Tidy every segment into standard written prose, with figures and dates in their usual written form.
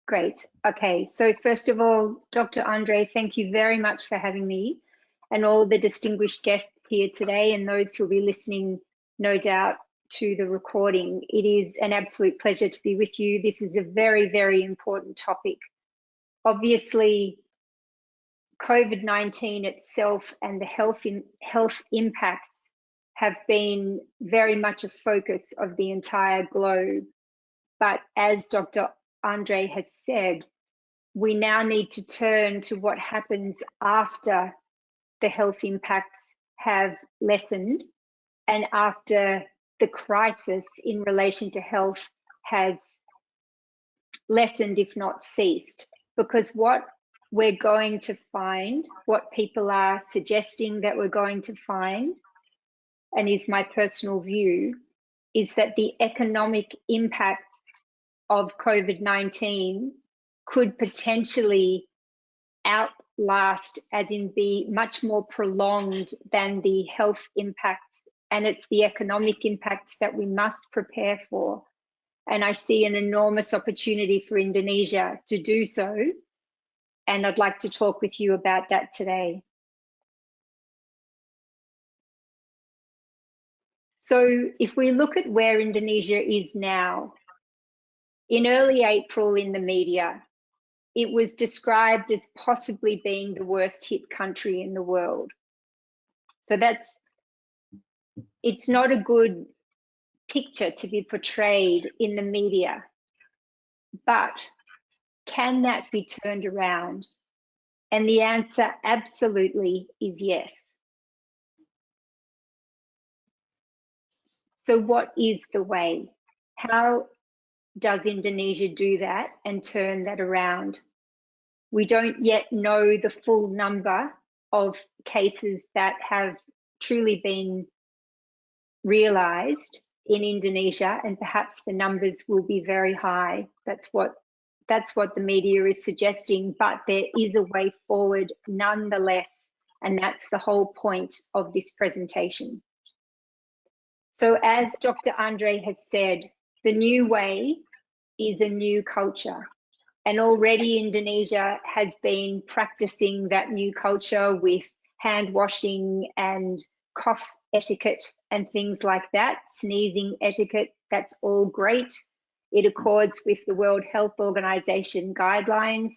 Great. Okay, so first of all, Dr. Andre, thank you very much for having me and all the distinguished guests here today and those who will be listening, no doubt, to the recording. It is an absolute pleasure to be with you. This is a very, very important topic. Obviously, COVID-19 itself and the health impacts have been very much a focus of the entire globe. But as Dr. Andre has said, we now need to turn to what happens after the health impacts have lessened and after the crisis in relation to health has lessened, if not ceased. Because what we're going to find, what people are suggesting that we're going to find, and is my personal view, is that the economic impacts of COVID-19 could potentially outlast, as in be much more prolonged than the health impacts. And it's the economic impacts that we must prepare for. And I see an enormous opportunity for Indonesia to do so. And I'd like to talk with you about that today. So if we look at where Indonesia is now, in early April in the media, it was described as possibly being the worst hit country in the world. So it's not a good picture to be portrayed in the media. But can that be turned around? And the answer absolutely is yes. So what is the way? How does Indonesia do that and turn that around? We don't yet know the full number of cases that have truly been realized in Indonesia, and perhaps the numbers will be very high. That's what the media is suggesting, but there is a way forward nonetheless, and that's the whole point of this presentation. So as Dr. Andre has said, the new way is a new culture. And already Indonesia has been practicing that new culture with hand washing and cough etiquette and things like that, sneezing etiquette. That's all great. It accords with the World Health Organization guidelines,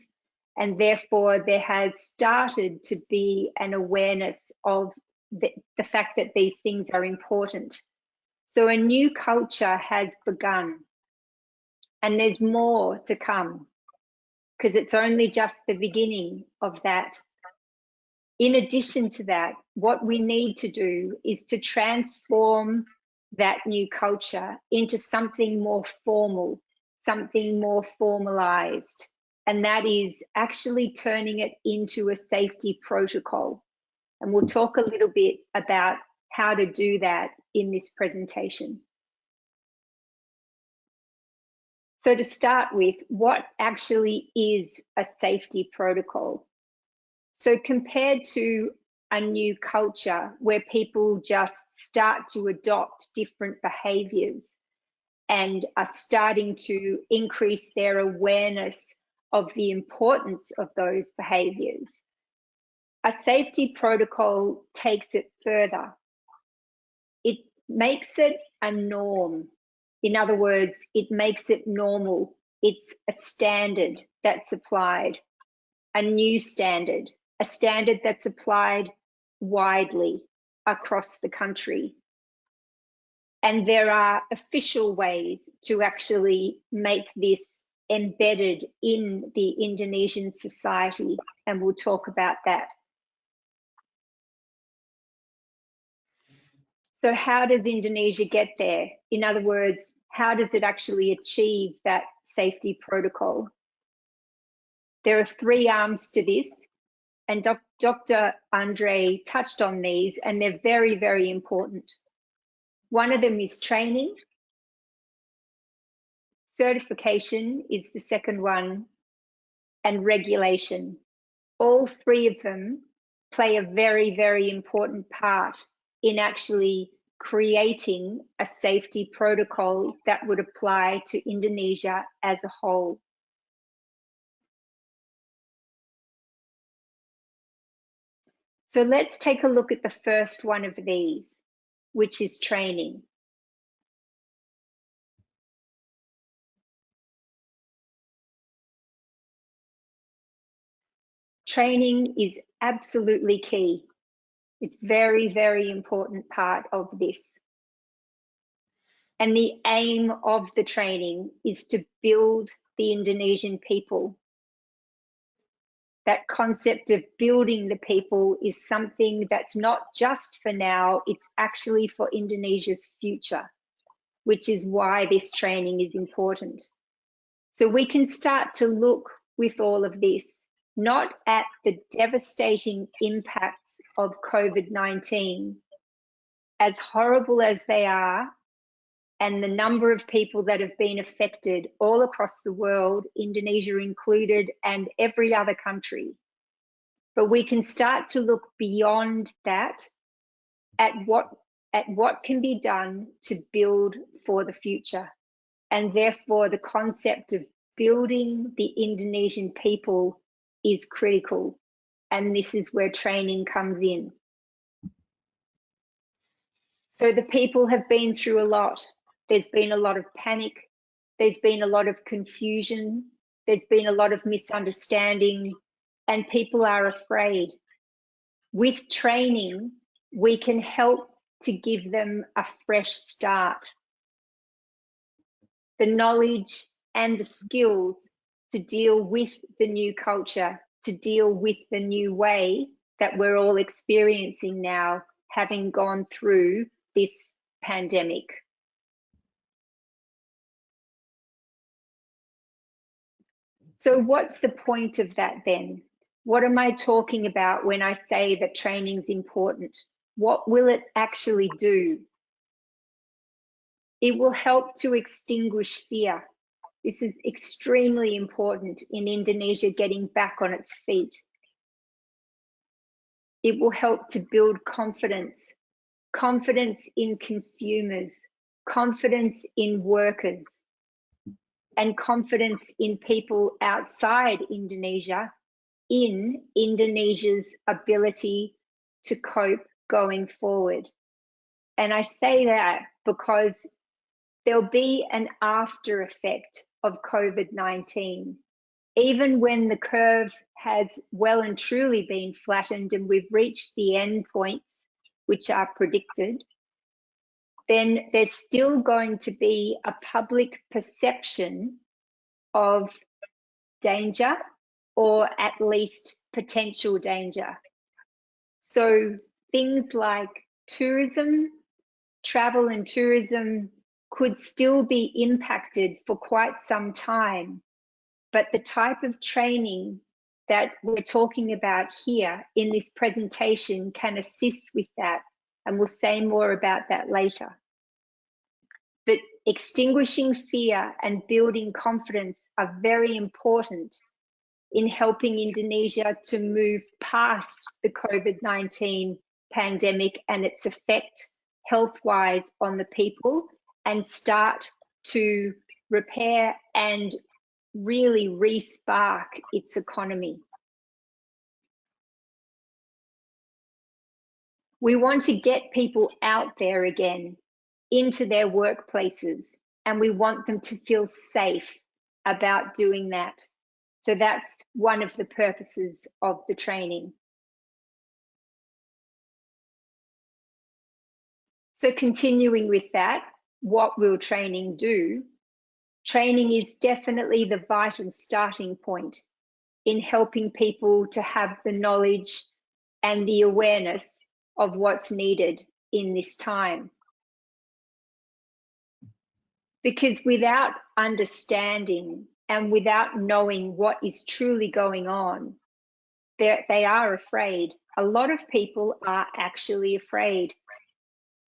and therefore there has started to be an awareness of the fact that these things are important. So a new culture has begun, and there's more to come, because it's only just the beginning of that. In addition to that, what we need to do is to transform that new culture into something more formal, something more formalized, and that is actually turning it into a safety protocol. And we'll talk a little bit about how to do that in this presentation. So to start with, what actually is a safety protocol? So compared to a new culture where people just start to adopt different behaviors and are starting to increase their awareness of the importance of those behaviors, a safety protocol takes it further. It makes it a norm. In other words, it makes it normal. It's a standard that's applied, a new standard, a standard that's applied widely across the country. And there are official ways to actually make this embedded in the Indonesian society, and we'll talk about that. So how does Indonesia get there? In other words, how does it actually achieve that safety protocol? There are three arms to this, and Dr. Andre touched on these, and they're very, very important. One of them is training. Certification is the second one, and regulation. All three of them play a very, very important part in actually creating a safety protocol that would apply to Indonesia as a whole. So let's take a look at the first one of these, which is training. Training is absolutely key. It's very, very important part of this. And the aim of the training is to build the Indonesian people. That concept of building the people is something that's not just for now, it's actually for Indonesia's future, which is why this training is important. So we can start to look with all of this, not at the devastating impacts of COVID-19, as horrible as they are, and the number of people that have been affected all across the world, Indonesia included, and every other country. But we can start to look beyond that at what can be done to build for the future. And therefore, the concept of building the Indonesian people is critical. And this is where training comes in. So the people have been through a lot. There's been a lot of panic. There's been a lot of confusion. There's been a lot of misunderstanding, and people are afraid. With training, we can help to give them a fresh start. The knowledge and the skills to deal with the new culture, to deal with the new way that we're all experiencing now, having gone through this pandemic. So what's the point of that then? What am I talking about when I say that training's important? What will it actually do? It will help to extinguish fear. This is extremely important in Indonesia getting back on its feet. It will help to build confidence, confidence in consumers, confidence in workers, and confidence in people outside Indonesia in Indonesia's ability to cope going forward. And I say that because there'll be an after effect of COVID-19. Even when the curve has well and truly been flattened and we've reached the end points, which are predicted, then there's still going to be a public perception of danger, or at least potential danger. So things like tourism, travel and tourism could still be impacted for quite some time. But the type of training that we're talking about here in this presentation can assist with that. And we'll say more about that later. But extinguishing fear and building confidence are very important in helping Indonesia to move past the COVID-19 pandemic and its effect health-wise on the people, and start to repair and really re-spark its economy. We want to get people out there again into their workplaces, and we want them to feel safe about doing that. So that's one of the purposes of the training. So continuing with that, what will training do? Training is definitely the vital starting point in helping people to have the knowledge and the awareness of what's needed in this time. Because without understanding and without knowing what is truly going on, they are afraid. A lot of people are actually afraid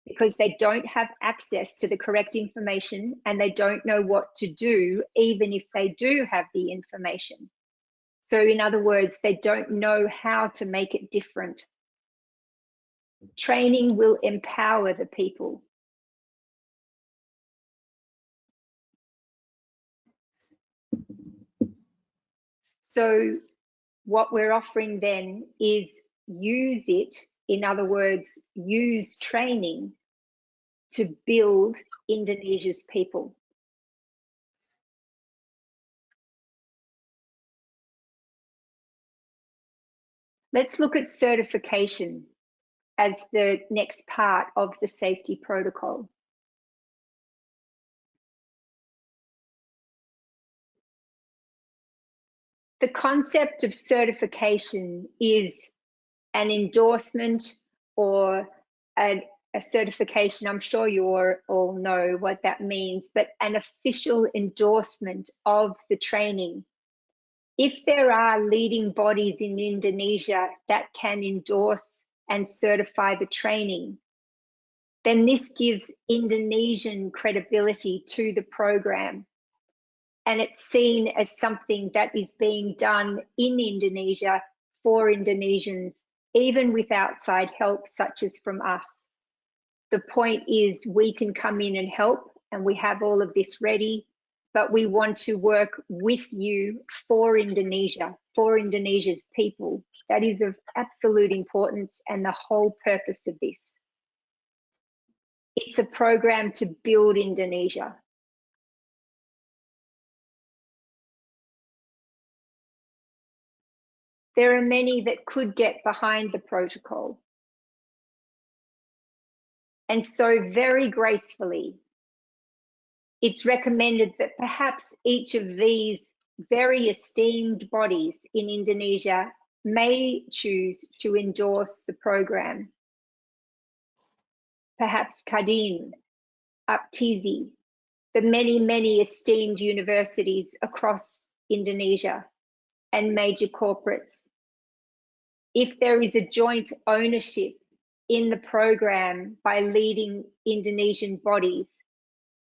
because they don't have access to the correct information and they don't know what to do, even if they do have the information. So in other words, they don't know how to make it different. Training will empower the people. So what we're offering then is use it, in other words, use training to build Indonesia's people. Let's look at certification as the next part of the safety protocol. The concept of certification is an endorsement or a certification. I'm sure you all know what that means, but an official endorsement of the training. If there are leading bodies in Indonesia that can endorse and certify the training, then this gives Indonesian credibility to the program. And it's seen as something that is being done in Indonesia for Indonesians, even with outside help such as from us. The point is we can come in and help, and we have all of this ready, but we want to work with you for Indonesia, for Indonesia's people. That is of absolute importance and the whole purpose of this. It's a program to build Indonesia. There are many that could get behind the protocol. And so very gracefully, it's recommended that perhaps each of these very esteemed bodies in Indonesia may choose to endorse the program. Perhaps Kadin, Aptizi, the many, many esteemed universities across Indonesia and major corporates. If there is a joint ownership in the program by leading Indonesian bodies,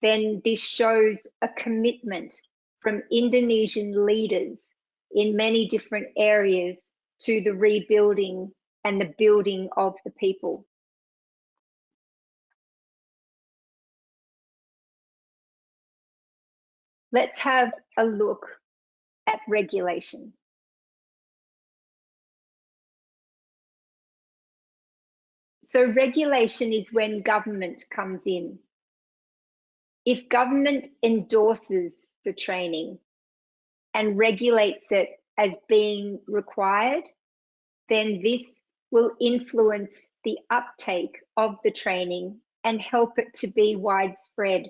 then this shows a commitment from Indonesian leaders in many different areas to the rebuilding and the building of the people. Let's have a look at regulation. So regulation is when government comes in. If government endorses the training and regulates it as being required, then this will influence the uptake of the training and help it to be widespread.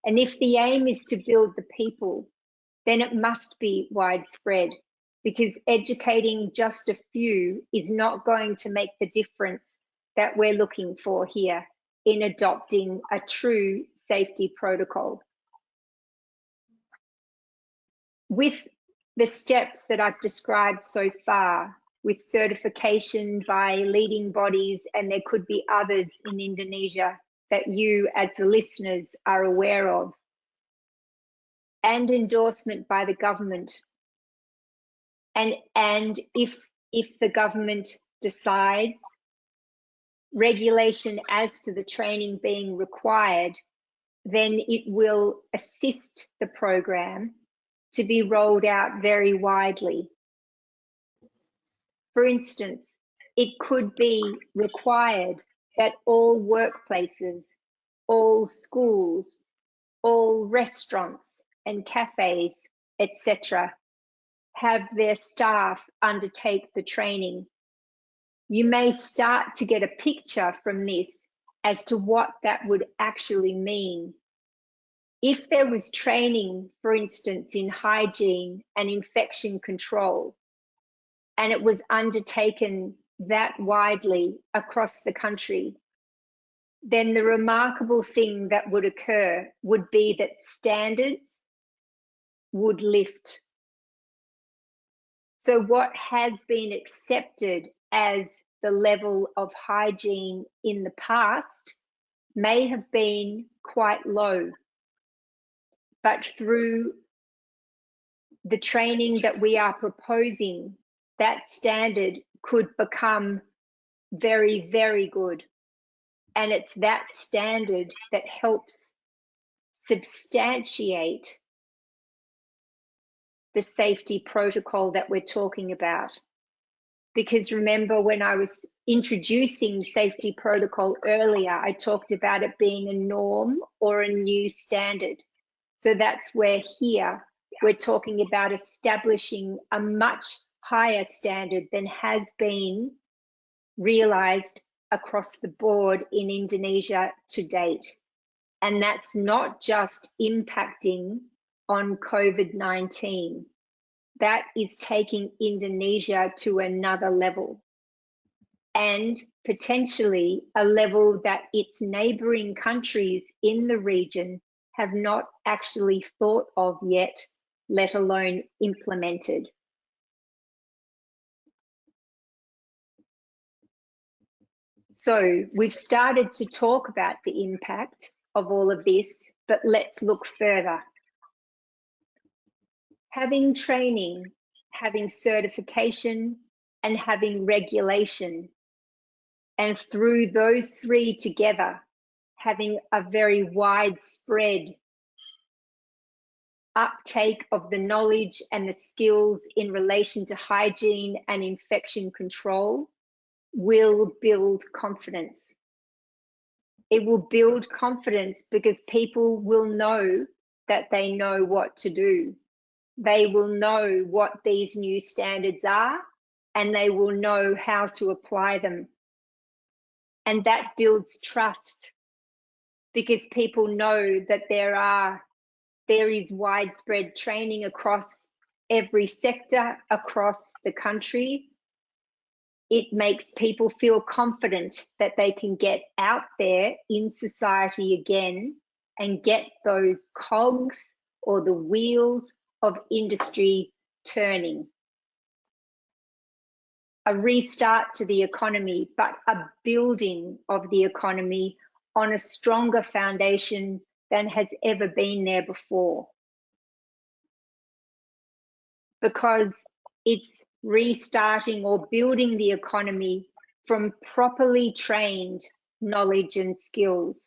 And if the aim is to build the people, then it must be widespread, because educating just a few is not going to make the difference that we're looking for here in adopting a true safety protocol. With the steps that I've described so far, with certification by leading bodies, and there could be others in Indonesia that you as the listeners are aware of, and endorsement by the government. And if the government decides regulation as to the training being required, then it will assist the program to be rolled out very widely. For instance, it could be required that all workplaces, all schools, all restaurants and cafes, etc., have their staff undertake the training. You may start to get a picture from this as to what that would actually mean. If there was training, for instance, in hygiene and infection control, and it was undertaken that widely across the country, then the remarkable thing that would occur would be that standards would lift. So what has been accepted as the level of hygiene in the past may have been quite low, but through the training that we are proposing, that standard could become very, very good. And it's that standard that helps substantiate the safety protocol that we're talking about. Because remember, when I was introducing safety protocol earlier, I talked about it being a norm or a new standard. So that's where here we're talking about establishing a much higher standard than has been realized across the board in Indonesia to date. And that's not just impacting on COVID-19. That is taking Indonesia to another level, and potentially a level that its neighboring countries in the region have not actually thought of yet, let alone implemented. So we've started to talk about the impact of all of this, but let's look further. Having training, having certification, and having regulation, and through those three together, having a very widespread uptake of the knowledge and the skills in relation to hygiene and infection control will build confidence. It will build confidence because people will know that they know what to do. They will know what these new standards are, and they will know how to apply them. And that builds trust because people know that there is widespread training across every sector, across the country. It makes people feel confident that they can get out there in society again and get those cogs or the wheels of industry turning. A restart to the economy, but a building of the economy on a stronger foundation than has ever been there before. Because it's restarting or building the economy from properly trained knowledge and skills.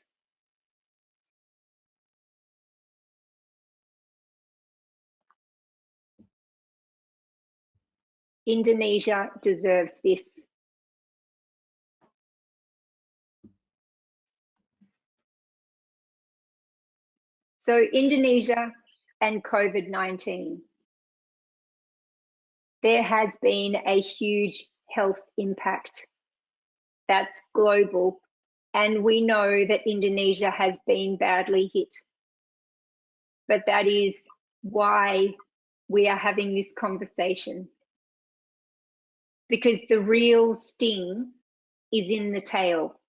Indonesia deserves this. So Indonesia and COVID-19. There has been a huge health impact that's global, and we know that Indonesia has been badly hit. But that is why we are having this conversation, because the real sting is in the tail.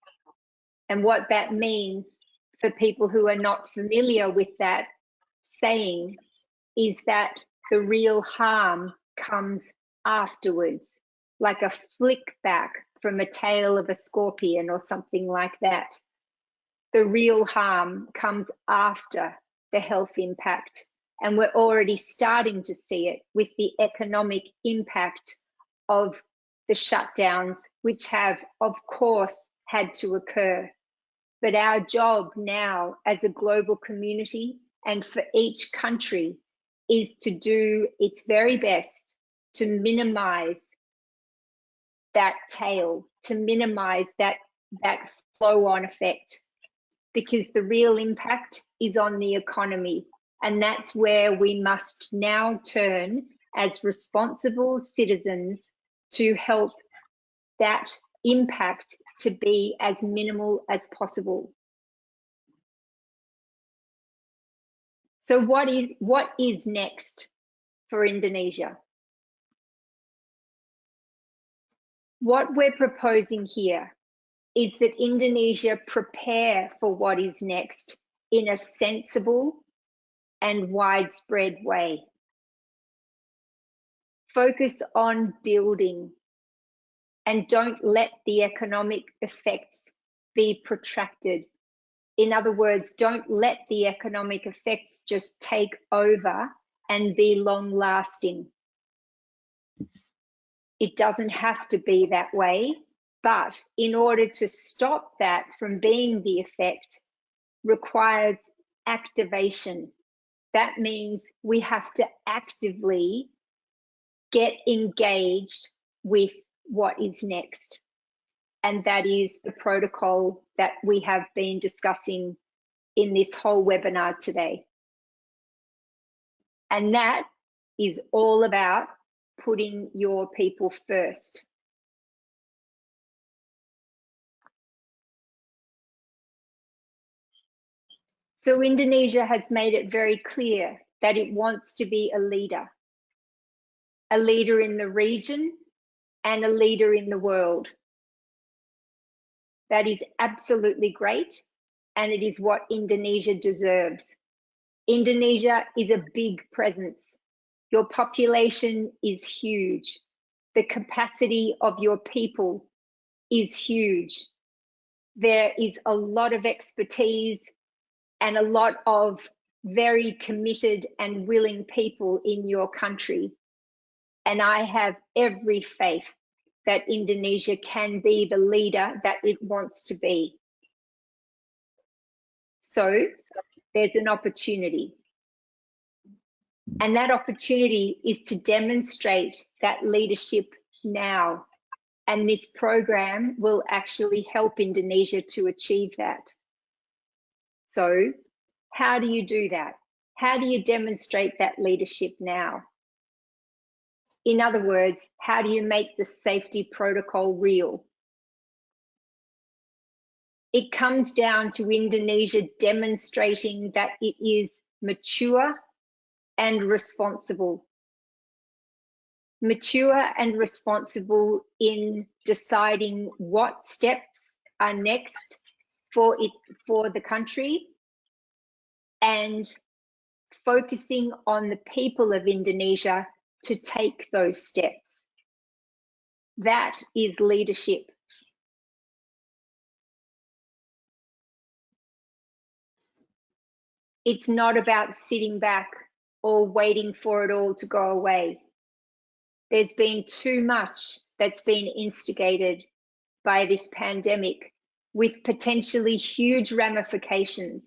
And what that means for people who are not familiar with that saying is that the real harm comes afterwards, like a flick back from a tail of a scorpion or something like that. The real harm comes after the health impact. And we're already starting to see it with the economic impact of the shutdowns, which have, of course, had to occur. But our job now as a global community and for each country is to do its very best to minimize that tail, to minimize that flow-on effect, because the real impact is on the economy. And that's where we must now turn as responsible citizens to help that impact to be as minimal as possible. So what is next for Indonesia? What we're proposing here is that Indonesia prepare for what is next in a sensible and widespread way. Focus on building and don't let the economic effects be protracted. In other words, don't let the economic effects just take over and be long lasting. It doesn't have to be that way, but in order to stop that from being the effect requires activation. That means we have to actively get engaged with what is next. And that is the protocol that we have been discussing in this whole webinar today. And that is all about putting your people first. So Indonesia has made it very clear that it wants to be a leader in the region and a leader in the world. That is absolutely great, and it is what Indonesia deserves. Indonesia is a big presence. Your population is huge. The capacity of your people is huge. There is a lot of expertise and a lot of very committed and willing people in your country. And I have every faith that Indonesia can be the leader that it wants to be. So there's an opportunity. And that opportunity is to demonstrate that leadership now. And this program will actually help Indonesia to achieve that. So how do you do that? How do you demonstrate that leadership now? In other words, how do you make the safety protocol real? It comes down to Indonesia demonstrating that it is mature and responsible. Mature and responsible in deciding what steps are next for the country, and focusing on the people of Indonesia to take those steps. That is leadership. It's not about sitting back or waiting for it all to go away. There's been too much that's been instigated by this pandemic with potentially huge ramifications,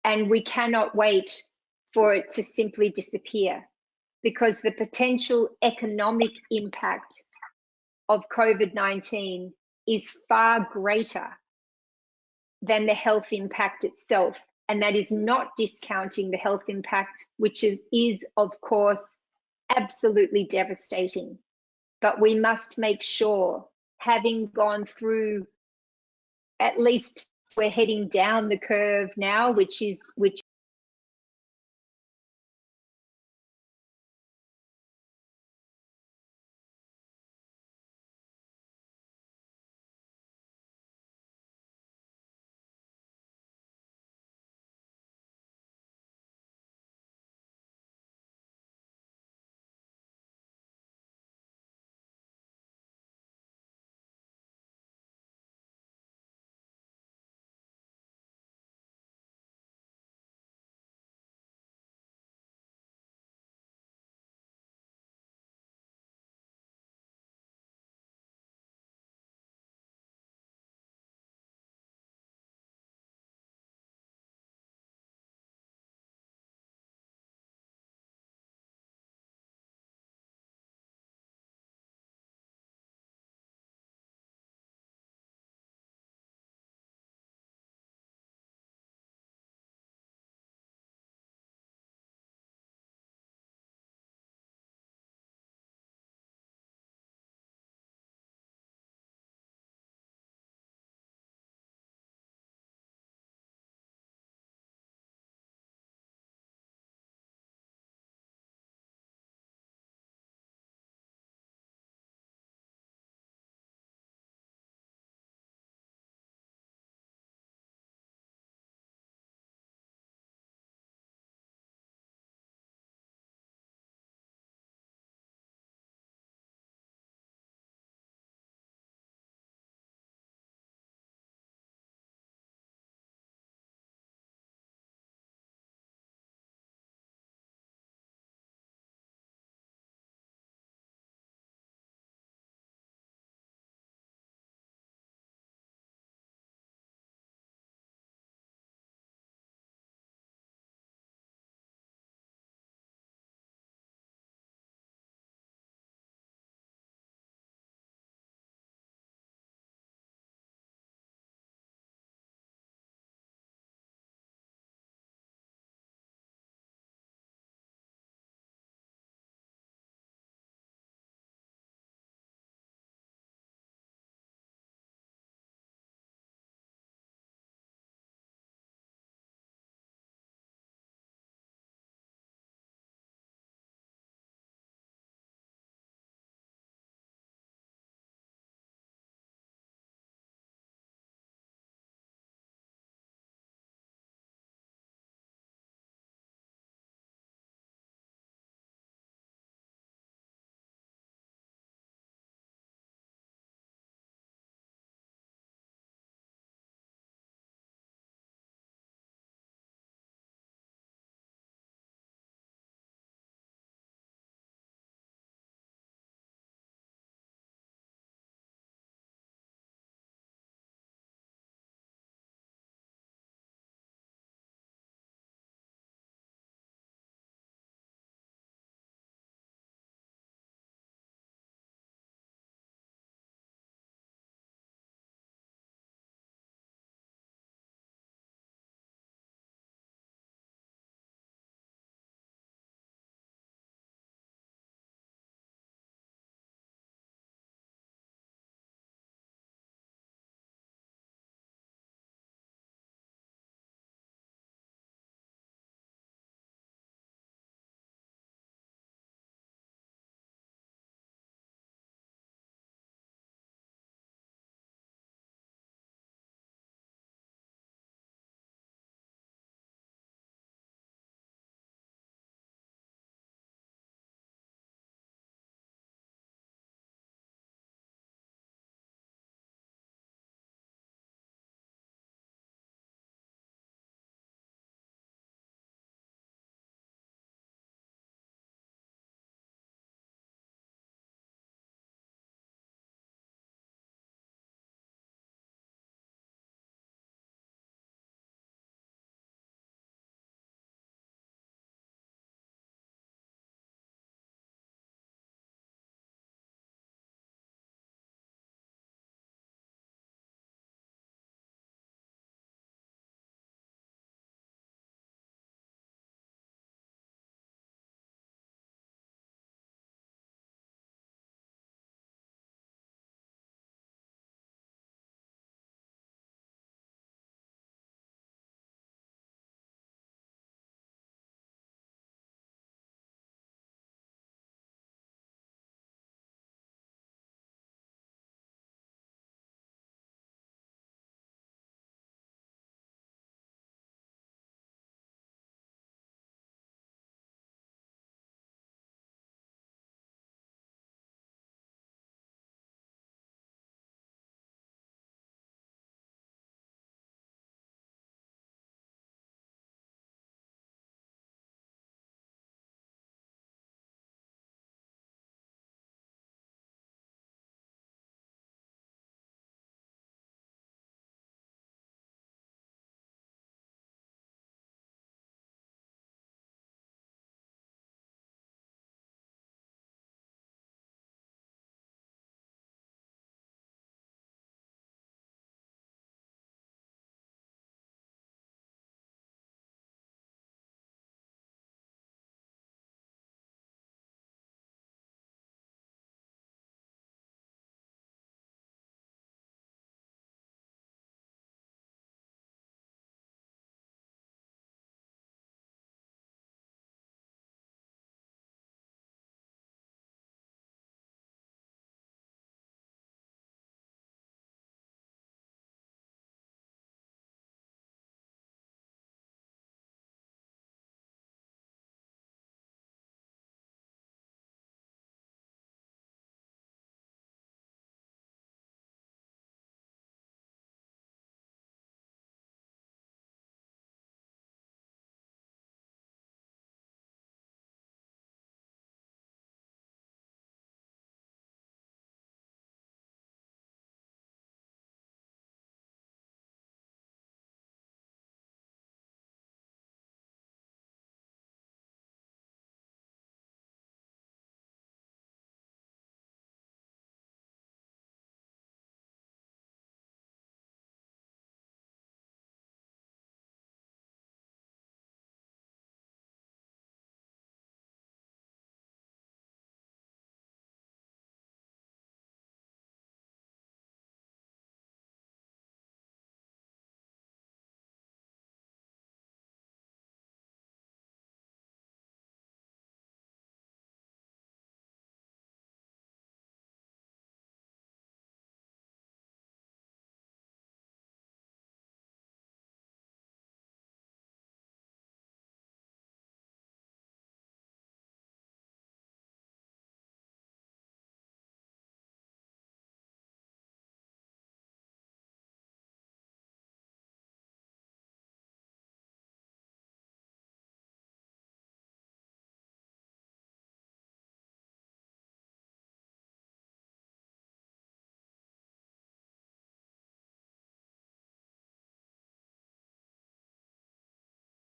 and we cannot wait for it to simply disappear, because the potential economic impact of COVID-19 is far greater than the health impact itself. And that is not discounting the health impact, which is of course, absolutely devastating. But we must make sure, having gone through, at least we're heading down the curve now, which